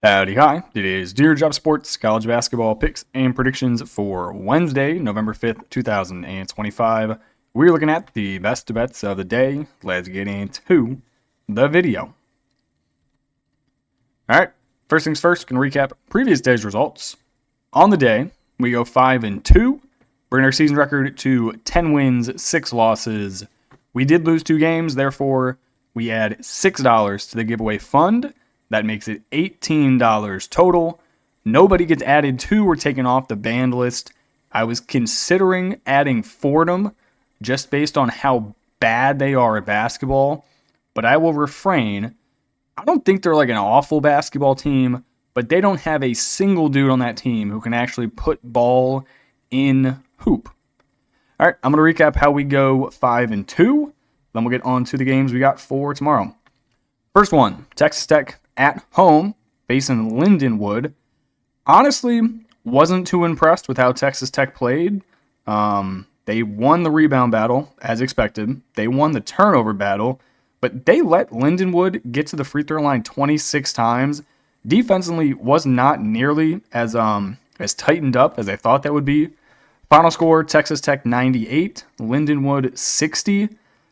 Howdy, hi. It is Dear Job Sports college basketball picks and predictions for Wednesday, November 5th, 2025. We're looking at the best bets of the day. Let's get into the video. All right, first things first, can recap previous day's results. On the day, we go 5-2, bringing our season record to 10 wins, 6 losses. We did lose 2 games, therefore, we add $6 to the giveaway fund. That makes it $18 total. Nobody gets added to or taken off the banned list. I was considering adding Fordham just based on how bad they are at basketball, but I will refrain. I don't think they're like an awful basketball team, but they don't have a single dude on that team who can actually put ball in hoop. All right, I'm going to recap how we go 5-2. Then we'll get on to the games we got for tomorrow. First one, Texas Tech at home, facing Lindenwood. Honestly, wasn't too impressed with how Texas Tech played. They won the rebound battle, as expected. They won the turnover battle, but they let Lindenwood get to the free throw line 26 times. Defensively, was not nearly as tightened up as I thought that would be. Final score, Texas Tech 98, Lindenwood 60.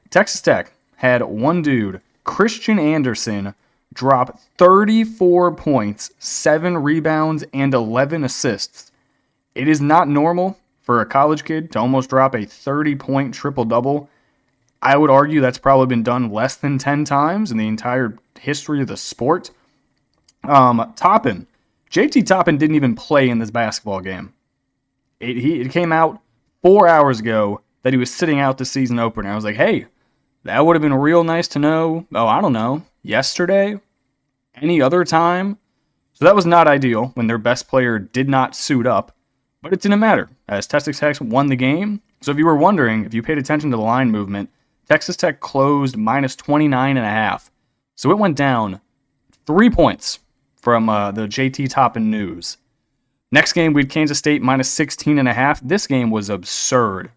Texas Tech had one dude, Christian Anderson, drop 34 points, 7 rebounds, and 11 assists. It is not normal for a college kid to almost drop a 30-point triple-double. I would argue that's probably been done less than 10 times in the entire history of the sport. JT Toppin didn't even play in this basketball game. It came out 4 hours ago that he was sitting out the season opener. I was like, hey, that would have been real nice to know, I don't know, yesterday, any other time. So that was not ideal when their best player did not suit up, but it didn't matter as Texas Tech won the game. So if you were wondering, if you paid attention to the line movement, Texas Tech closed minus 29.5. So it went down 3 points from the JT Toppin news. Next game, we had Kansas State minus 16.5. This game was absurd.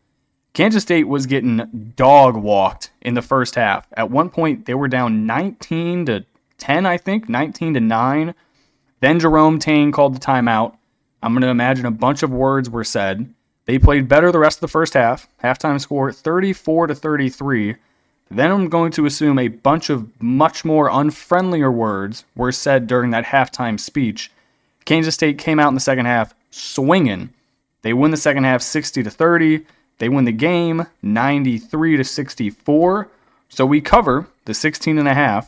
Kansas State was getting dog-walked in the first half. At one point, they were down 19-10, I think, 19-9. Then Jerome Tang called the timeout. I'm going to imagine a bunch of words were said. They played better the rest of the first half. Halftime score 34-33. Then I'm going to assume a bunch of much more unfriendlier words were said during that halftime speech. Kansas State came out in the second half swinging. They win the second half 60-30. They win the game 93-64. So we cover the 16.5.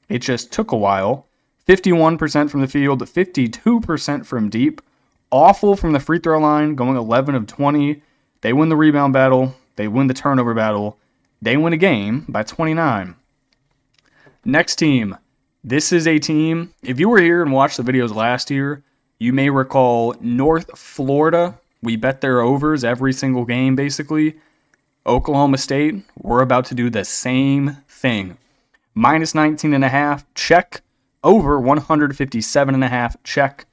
It just took a while. 51% from the field, 52% from deep. Awful from the free throw line, going 11 of 20. They win the rebound battle. They win the turnover battle. They win a game by 29. Next team. This is a team, if you were here and watched the videos last year, you may recall North Florida. We bet their overs every single game, basically. Oklahoma State, we're about to do the same thing. Minus 19.5, check. Over 157.5, check.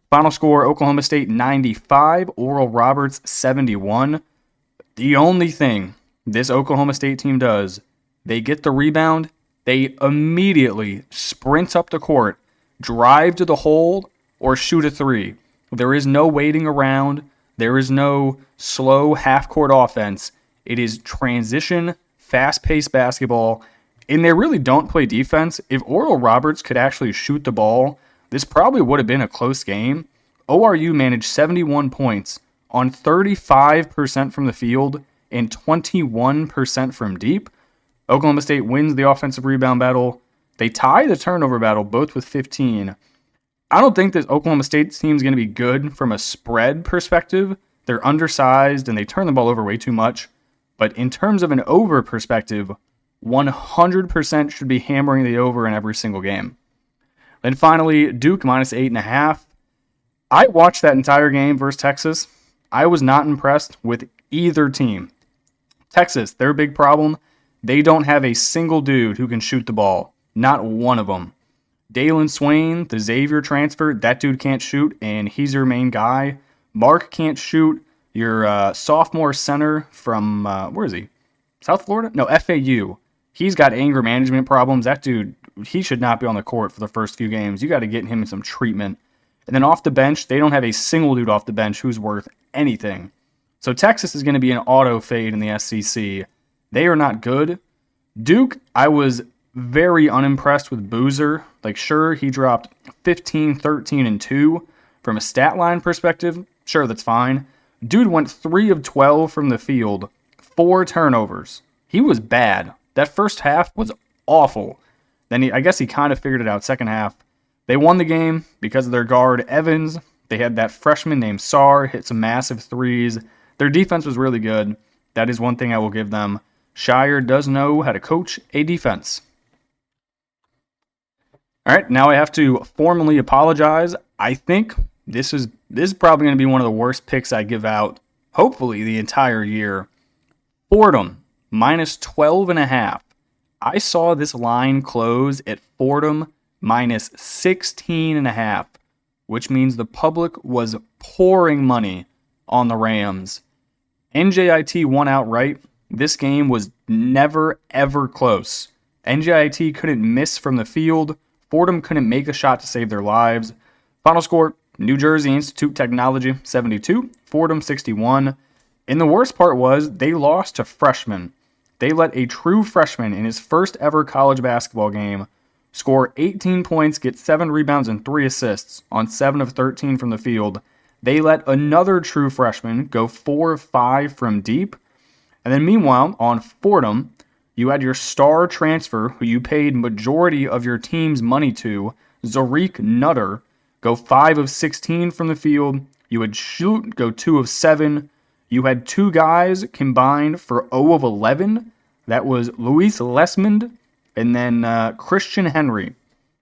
Final score, Oklahoma State 95, Oral Roberts 71. The only thing this Oklahoma State team does, they get the rebound, they immediately sprint up the court, drive to the hole, or shoot a three. There is no waiting around. There is no slow half-court offense. It is transition, fast-paced basketball, and they really don't play defense. If Oral Roberts could actually shoot the ball, this probably would have been a close game. ORU managed 71 points on 35% from the field and 21% from deep. Oklahoma State wins the offensive rebound battle. They tie the turnover battle, both with 15. I don't think that Oklahoma State's team is going to be good from a spread perspective. They're undersized and they turn the ball over way too much. But in terms of an over perspective, 100% should be hammering the over in every single game. Then finally, Duke minus 8.5. I watched that entire game versus Texas. I was not impressed with either team. Texas, their big problem, they don't have a single dude who can shoot the ball. Not one of them. Dalen Swain, the Xavier transfer, that dude can't shoot, and he's your main guy. Mark can't shoot. Your sophomore center from, where is he? South Florida? No, FAU. He's got anger management problems. That dude he should not be on the court for the first few games. You got to get him some treatment. And then off the bench, they don't have a single dude off the bench who's worth anything. So Texas is going to be an auto fade in the SEC. They are not good. Duke, I was very unimpressed with Boozer. Like, sure, he dropped 15, 13, and 2. From a stat line perspective, sure, that's fine. Dude went 3 of 12 from the field, 4 turnovers. He was bad. That first half was awful. Then I guess he kind of figured it out second half. They won the game because of their guard, Evans. They had that freshman named Sarr hit some massive threes. Their defense was really good. That is one thing I will give them. Shire does know how to coach a defense. All right, now I have to formally apologize. I think this is probably going to be one of the worst picks I give out, hopefully, the entire year. Fordham, minus 12.5. I saw this line close at Fordham minus 16.5, which means the public was pouring money on the Rams. NJIT won outright. This game was never, ever close. NJIT couldn't miss from the field. Fordham couldn't make a shot to save their lives. Final score, New Jersey Institute Technology 72, Fordham 61. And the worst part was they lost to freshmen. They let a true freshman in his first ever college basketball game score 18 points, get 7 rebounds, and 3 assists on 7 of 13 from the field. They let another true freshman go 4 of 5 from deep. And then meanwhile, on Fordham, you had your star transfer, who you paid majority of your team's money to, Zarik Nutter, go 5 of 16 from the field. You had Shoot go 2 of 7. You had 2 guys combined for 0 of 11. That was Luis Lesmond and then Christian Henry.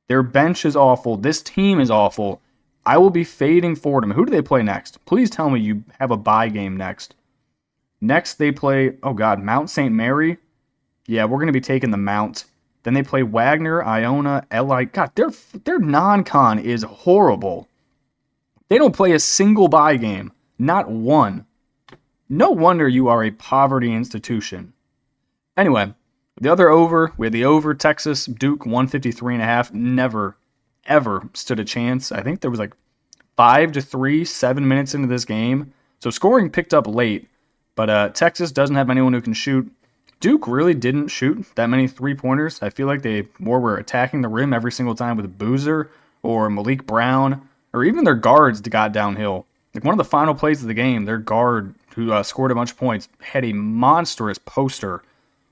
Their bench is awful. This team is awful. I will be fading Fordham. Who do they play next? Please tell me you have a bye game next. Next they play, Mount St. Mary. Yeah, we're going to be taking the Mount. Then they play Wagner, Iona, LI. God, their non-con is horrible. They don't play a single bye game. Not one. No wonder you are a poverty institution. Anyway, the other over, we had the over, Texas, Duke, 153.5. Never, ever stood a chance. I think there was 5-3, 7 minutes into this game. So scoring picked up late. But Texas doesn't have anyone who can shoot. Duke really didn't shoot that many three-pointers. I feel like they more were attacking the rim every single time with Boozer or Malik Brown, or even their guards got downhill. One of the final plays of the game, their guard, who scored a bunch of points, had a monstrous poster.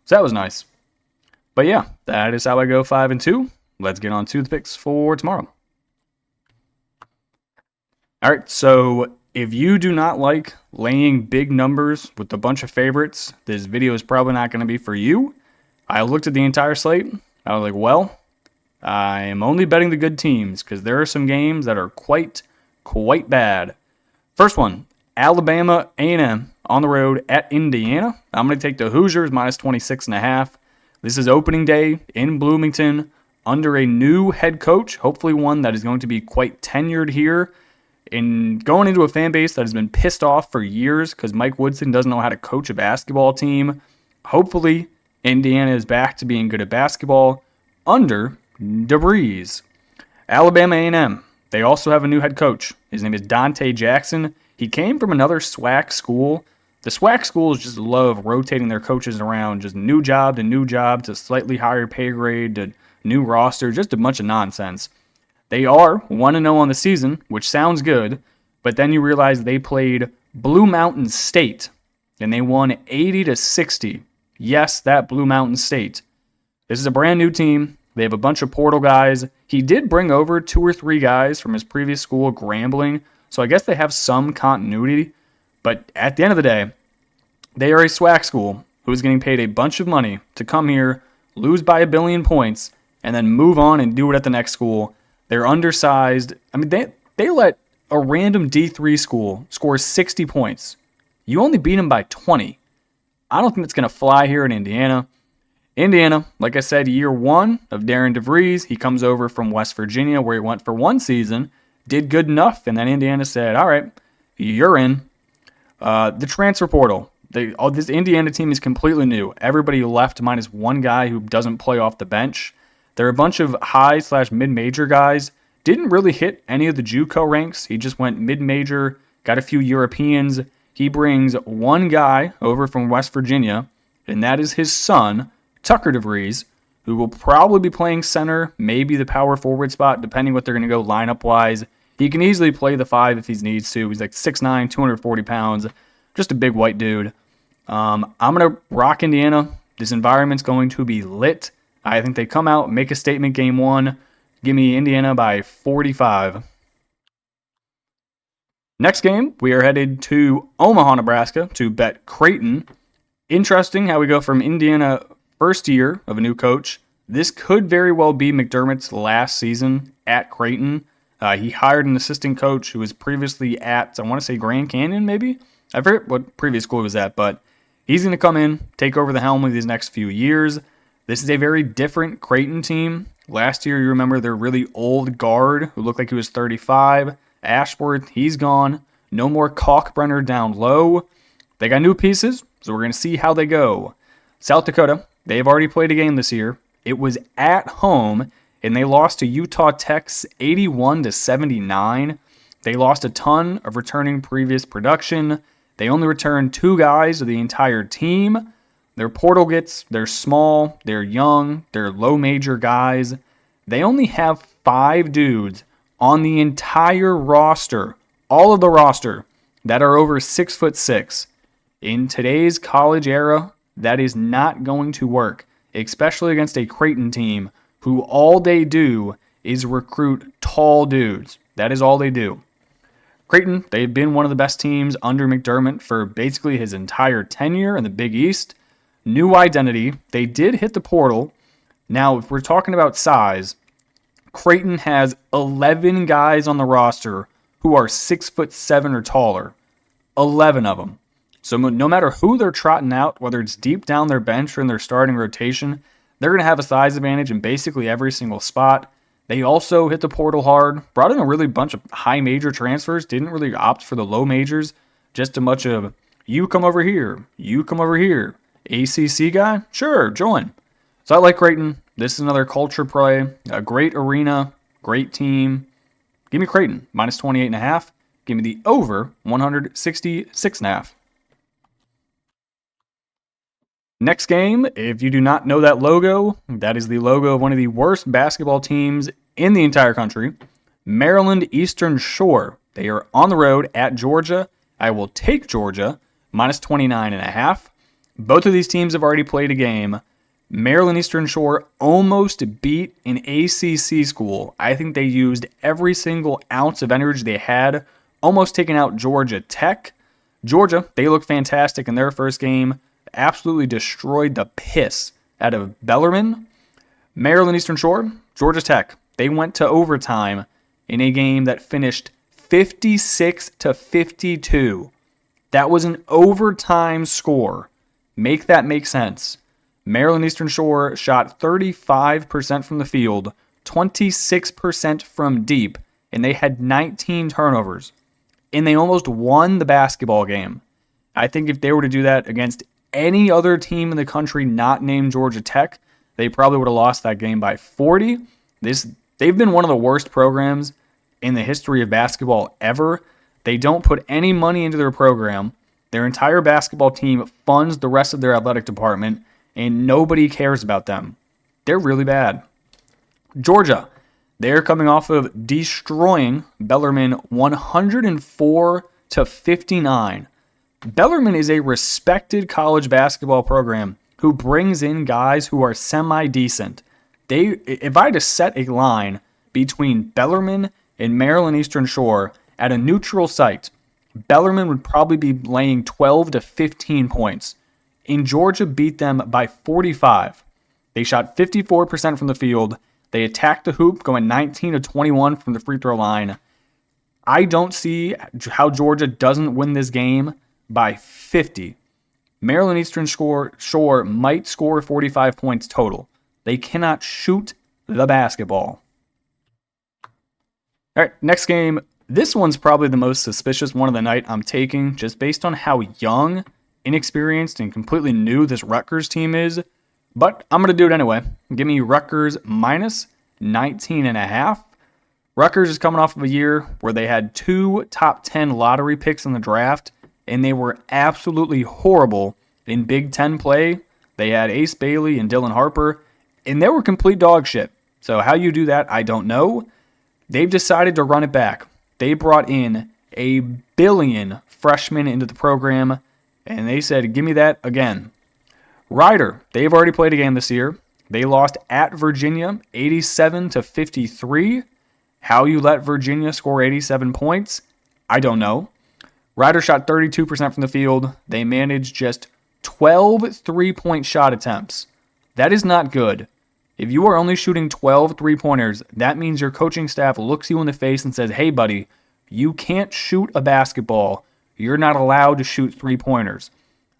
So that was nice. But yeah, that is how I go 5-2. Let's get on to the picks for tomorrow. All right, so if you do not like laying big numbers with a bunch of favorites, this video is probably not going to be for you. I looked at the entire slate. I was like, well, I am only betting the good teams because there are some games that are quite bad. First one, Alabama A&M on the road at Indiana. I'm going to take the Hoosiers minus 26.5. This is opening day in Bloomington under a new head coach, hopefully one that is going to be quite tenured here. In going into a fan base that has been pissed off for years because Mike Woodson doesn't know how to coach a basketball team. Hopefully, Indiana is back to being good at basketball under DeVries. Alabama A&M, they also have a new head coach. His name is Dante Jackson. He came from another SWAC school. The SWAC schools just love rotating their coaches around, just new job to slightly higher pay grade to new roster, just a bunch of nonsense. They are 1-0 on the season, which sounds good, but then you realize they played Blue Mountain State, and they won 80-60. Yes, that Blue Mountain State. This is a brand new team. They have a bunch of portal guys. He did bring over 2 or 3 guys from his previous school, Grambling, so I guess they have some continuity, but at the end of the day, they are a SWAC school who is getting paid a bunch of money to come here, lose by 1 billion points, and then move on and do it at the next school. They're undersized. I mean, they let a random D3 school score 60 points. You only beat them by 20. I don't think that's going to fly here in Indiana. Indiana, like I said, year 1 of Darren DeVries. He comes over from West Virginia where he went for 1 season, did good enough, and then Indiana said, all right, you're in. The transfer portal. This Indiana team is completely new. Everybody left minus 1 guy who doesn't play off the bench. They're a bunch of high/mid-major guys. Didn't really hit any of the JUCO ranks. He just went mid-major, got a few Europeans. He brings one guy over from West Virginia, and that is his son, Tucker DeVries, who will probably be playing center, maybe the power forward spot, depending what they're going to go lineup-wise. He can easily play the 5 if he needs to. He's like 6'9", 240 pounds, just a big white dude. I'm going to rock Indiana. This environment's going to be lit. I think they come out, make a statement game 1. Give me Indiana by 45. Next game, we are headed to Omaha, Nebraska to bet Creighton. Interesting how we go from Indiana first year of a new coach. This could very well be McDermott's last season at Creighton. He hired an assistant coach who was previously at, I want to say Grand Canyon maybe? I forget what previous school he was at, but he's going to come in, take over the helm of these next few years. This is a very different Creighton team. Last year, you remember their really old guard who looked like he was 35. Ashworth, he's gone. No more Kalkbrenner down low. They got new pieces, so we're going to see how they go. South Dakota, they've already played a game this year. It was at home, and they lost to Utah Tech's 81-79. They lost a ton of returning previous production. They only returned 2 guys of the entire team. Their portal they're small, they're young, they're low major guys. They only have 5 dudes on the entire roster, all of the roster, that are over 6'6". In today's college era, that is not going to work, especially against a Creighton team who all they do is recruit tall dudes. That is all they do. Creighton, they've been one of the best teams under McDermott for basically his entire tenure in the Big East. New identity. They did hit the portal. Now, if we're talking about size, Creighton has 11 guys on the roster who are 6'7" or taller. 11 of them. So no matter who they're trotting out, whether it's deep down their bench or in their starting rotation, they're going to have a size advantage in basically every single spot. They also hit the portal hard, brought in a really bunch of high major transfers, didn't really opt for the low majors, just a bunch of, you come over here, you come over here. ACC guy? Sure, join. So I like Creighton. This is another culture play, a great arena, great team. Give me Creighton, minus 28.5. Give me the over 166.5. Next game, if you do not know that logo, that is the logo of one of the worst basketball teams in the entire country, Maryland Eastern Shore. They are on the road at Georgia. I will take Georgia, minus 29.5. Both of these teams have already played a game. Maryland Eastern Shore almost beat an ACC school. I think they used every single ounce of energy they had, almost taking out Georgia Tech. Georgia, they look fantastic in their first game. Absolutely destroyed the piss out of Bellarmine. Maryland Eastern Shore, Georgia Tech, they went to overtime in a game that finished 56-52. That was an overtime score. Make that make sense. Maryland Eastern Shore shot 35% from the field, 26% from deep, and they had 19 turnovers. And they almost won the basketball game. I think if they were to do that against any other team in the country not named Georgia Tech, they probably would have lost that game by 40. They've been one of the worst programs in the history of basketball ever. They don't put any money into their program. Their entire basketball team funds the rest of their athletic department, and nobody cares about them. They're really bad. Georgia, they're coming off of destroying Bellarmine 104-59. Bellarmine is a respected college basketball program who brings in guys who are semi-decent. If I had to set a line between Bellarmine and Maryland Eastern Shore at a neutral site, Bellarmine would probably be laying 12 to 15 points. And Georgia beat them by 45. They shot 54% from the field. They attacked the hoop, going 19 of 21 from the free throw line. I don't see how Georgia doesn't win this game by 50. Maryland Eastern Shore might score 45 points total. They cannot shoot the basketball. All right, next game. This one's probably the most suspicious one of the night I'm taking, just based on how young, inexperienced, and completely new this Rutgers team is. But I'm going to do it anyway. Give me Rutgers minus 19.5. Rutgers is coming off of a year where they had 2 top 10 lottery picks in the draft, and they were absolutely horrible in Big Ten play. They had Ace Bailey and Dylan Harper, and they were complete dog shit. So how you do that, I don't know. They've decided to run it back. They brought in a billion freshmen into the program, and they said, give me that again. Rider, they've already played a game this year. They lost at Virginia 87-53. How you let Virginia score 87 points, I don't know. Rider shot 32% from the field. They managed just 12 three-point shot attempts. That is not good. If you are only shooting 12 three-pointers, that means your coaching staff looks you in the face and says, hey, buddy, you can't shoot a basketball. You're not allowed to shoot three-pointers.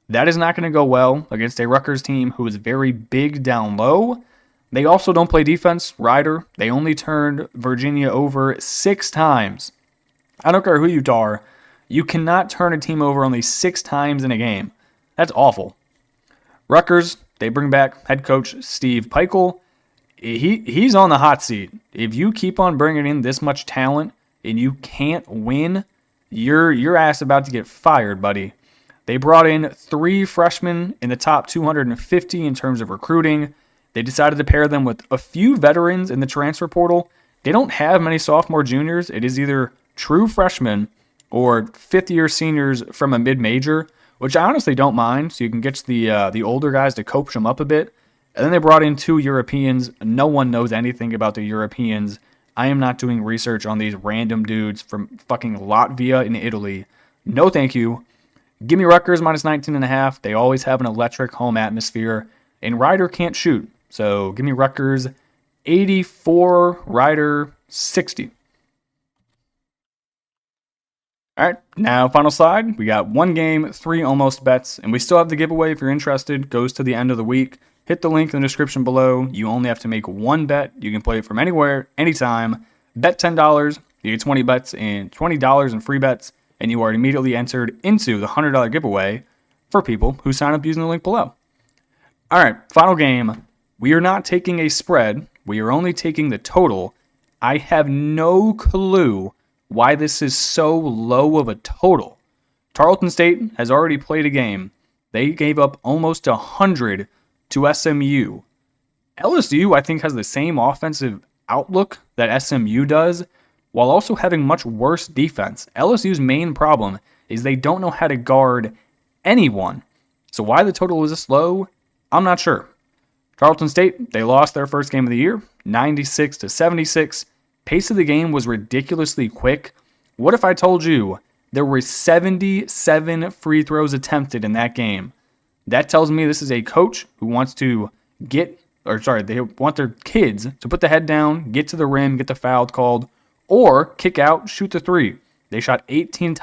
That is not going to go well against a Rutgers team who is very big down low. They also don't play defense. Rider, they only turned Virginia over 6 times. I don't care who you are. You cannot turn a team over only 6 times in a game. That's awful. Rutgers, they bring back head coach Steve Peichel. He's on the hot seat. If you keep on bringing in this much talent and you can't win, your ass about to get fired, buddy. They brought in 3 freshmen in the top 250 in terms of recruiting. They decided to pair them with a few veterans in the transfer portal. They don't have many sophomore juniors. It is either true freshmen or fifth-year seniors from a mid-major, which I honestly don't mind, so you can get the older guys to coach them up a bit. And then they brought in 2 Europeans. No one knows anything about the Europeans. I am not doing research on these random dudes from fucking Latvia and Italy. No thank you. Give me Rutgers minus 19.5. They always have an electric home atmosphere. And Rider can't shoot. So give me Rutgers 84, Rider 60. All right, now final slide. We got 1 game, 3 almost bets, and we still have the giveaway if you're interested. Goes to the end of the week. Hit the link in the description below. You only have to make 1 bet. You can play it from anywhere, anytime. Bet $10. You get 20 bets and $20 in free bets, and you are immediately entered into the $100 giveaway for people who sign up using the link below. All right, final game. We are not taking a spread. We are only taking the total. I have no clue why this is so low of a total. Tarleton State has already played a game. They gave up almost 100 to SMU. LSU, I think, has the same offensive outlook that SMU does, while also having much worse defense. LSU's main problem is they don't know how to guard anyone. So why the total is this low, I'm not sure. Tarleton State, they lost their first game of the year, 96-76. Pace of the game was ridiculously quick. What if I told you there were 77 free throws attempted in that game? That tells me this is a coach who wants to they want their kids to put the head down, get to the rim, get the foul called, or kick out, shoot the 3. They shot 18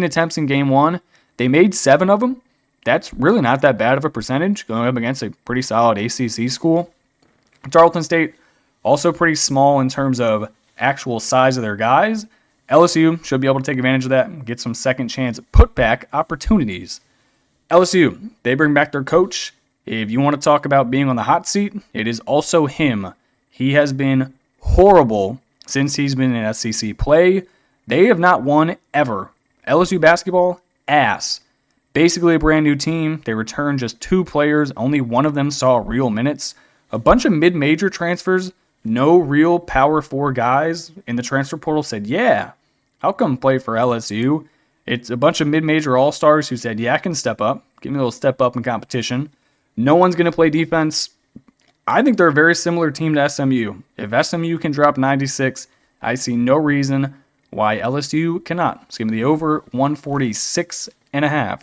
attempts in game 1. They made 7 of them. That's really not that bad of a percentage going up against a pretty solid ACC school. Tarleton State, also pretty small in terms of actual size of their guys. LSU should be able to take advantage of that and get some second chance putback opportunities. LSU, they bring back their coach. If you want to talk about being on the hot seat, it is also him. He has been horrible since he's been in SEC play. They have not won ever. LSU basketball, ass. Basically a brand new team. They returned just 2 players. Only one of them saw real minutes. A bunch of mid-major transfers. No real Power 4 guys in the transfer portal said, yeah, I'll come play for LSU. It's a bunch of mid-major all-stars who said, yeah, I can step up. Give me a little step up in competition. No one's going to play defense. I think they're a very similar team to SMU. If SMU can drop 96, I see no reason why LSU cannot. It's going to be over 146.5.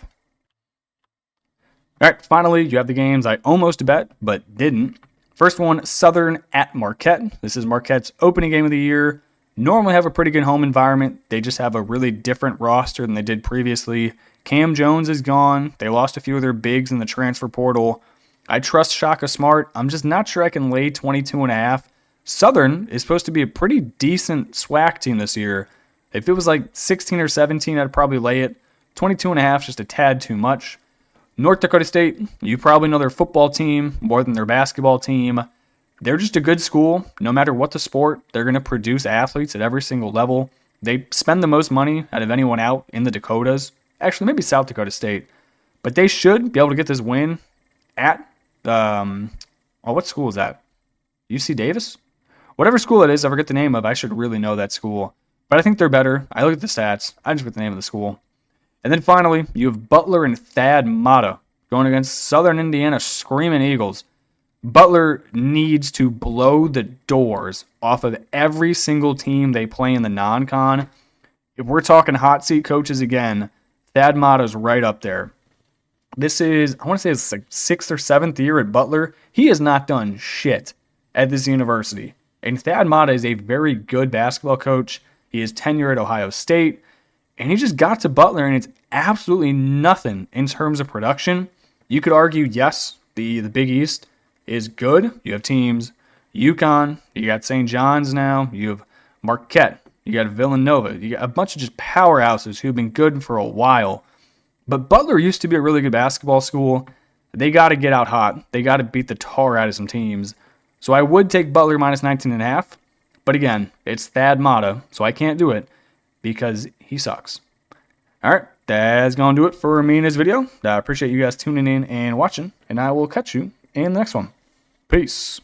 All right, finally, you have the games I almost bet, but didn't. First one, Southern at Marquette. This is Marquette's opening game of the year. Normally have a pretty good home environment. They just have a really different roster than they did previously. Cam Jones is gone. They lost a few of their bigs in the transfer portal. I trust Shaka Smart. I'm just not sure I can lay 22.5. Southern is supposed to be a pretty decent SWAC team this year. If it was like 16 or 17, I'd probably lay it. 22.5 is just a tad too much. North Dakota State, you probably know their football team more than their basketball team. They're just a good school. No matter what the sport, they're going to produce athletes at every single level. They spend the most money out of anyone out in the Dakotas. Actually, maybe South Dakota State. But they should be able to get this win at, what school is that? UC Davis? Whatever school it is, I forget the name of. I should really know that school. But I think they're better. I look at the stats. I just forget the name of the school. And then finally, you have Butler and Thad Matta going against Southern Indiana Screaming Eagles. Butler needs to blow the doors off of every single team they play in the non-con. If we're talking hot seat coaches again, Thad Matta's right up there. This is, I want to say it's like 6th or 7th year at Butler. He has not done shit at this university. And Thad Matta is a very good basketball coach. He has tenure at Ohio State. And he just got to Butler, and it's absolutely nothing in terms of production. You could argue, yes, the Big East is good. You have teams, UConn, you got St. John's now, you have Marquette, you got Villanova, you got a bunch of just powerhouses who've been good for a while. But Butler used to be a really good basketball school. They got to get out hot. They got to beat the tar out of some teams. So I would take Butler minus 19.5. But again, it's Thad Matta, so I can't do it because he sucks. All right, that's going to do it for me in this video. I appreciate you guys tuning in and watching, and I will catch you in the next one. Peace.